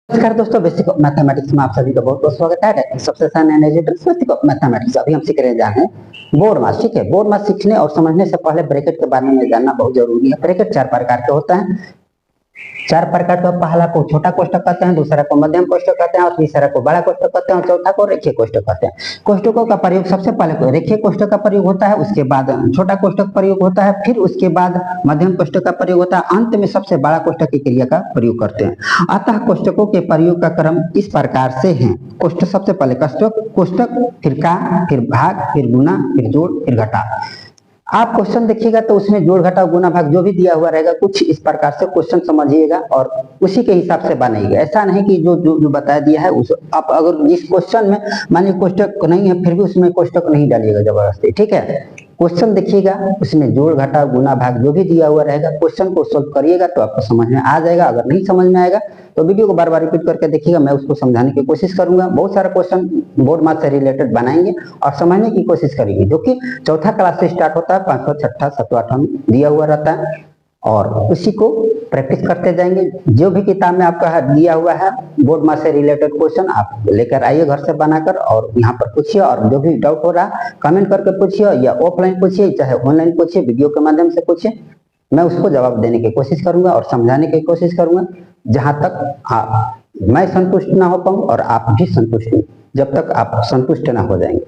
नमस्कार दोस्तों, basic of mathematics में आप सभी का बहुत बहुत स्वागत है। सबसे आसान एनालिटिक्स बेसिक ऑफ मैथमेटिक्स अभी हम सीख रहे हैं बोर्ड मास। ठीक है, बोर्ड मास सीखने और समझने से पहले ब्रैकेट के बारे में जानना बहुत जरूरी है। ब्रैकेट चार प्रकार के होता है। चार प्रकार का पहला को छोटा कोष्ठक कहते हैं, दूसरा को मध्यम कोष्ठक कहते हैं और तीसरा को बड़ा कोष्ठक कहते हैं और चौथा को रेखीय कोष्ठक कहते हैं। कोष्ठकों का प्रयोग सबसे पहले रेखीय कोष्ठक का प्रयोग होता है, उसके बाद छोटा कोष्ठक प्रयोग होता है, फिर उसके बाद मध्यम कोष्ठक का प्रयोग होता है, अंत में सबसे बड़ा कोष्ठक की क्रिया का प्रयोग करते हैं। अतः कोष्ठकों के प्रयोग का क्रम इस प्रकार से है। कोष्ठक सबसे पहले कोष्ठक, फिर का, फिर भाग, फिर गुना, फिर जोड़, फिर घटा। आप क्वेश्चन देखिएगा तो उसमें जोड़ घटाव गुना भाग जो भी दिया हुआ रहेगा कुछ इस प्रकार से क्वेश्चन समझिएगा और उसी के हिसाब से बनाइएगा। ऐसा नहीं कि जो बताया दिया है उस आप अगर जिस क्वेश्चन में मान लीजिए कोष्ठक नहीं है फिर भी उसमें कोष्ठक नहीं डालिएगा जबरदस्ती। ठीक है, क्वेश्चन देखिएगा उसमें जोड़ घटाव गुना भाग जो भी दिया हुआ रहेगा क्वेश्चन को सोल्व करिएगा तो आपको समझ में आ जाएगा। अगर नहीं समझ में आएगा तो वीडियो को बार बार रिपीट करके देखिएगा, मैं उसको समझाने की कोशिश करूंगा। बहुत सारा क्वेश्चन बोर्ड मास से रिलेटेड बनाएंगे और समझने की कोशिश करेंगे, जो कि चौथा क्लास से स्टार्ट होता है, 5वां, 6वां, 7वां, 8वां में दिया हुआ रहता है और उसी को प्रैक्टिस करते जाएंगे। जो भी किताब में आपका दिया हुआ है बोर्ड मास से रिलेटेड क्वेश्चन आप लेकर आइए घर से बनाकर और यहाँ पर पूछिए और जो भी डाउट हो रहा कमेंट करके पूछिए या ऑफलाइन पूछिए चाहे ऑनलाइन पूछिए, वीडियो के माध्यम से पूछिए। मैं उसको जवाब देने की कोशिश करूंगा और समझाने की कोशिश करूंगा जहां तक मैं संतुष्ट ना हो पाऊं और आप भी संतुष्ट, जब तक आप संतुष्ट ना हो जाएंगे।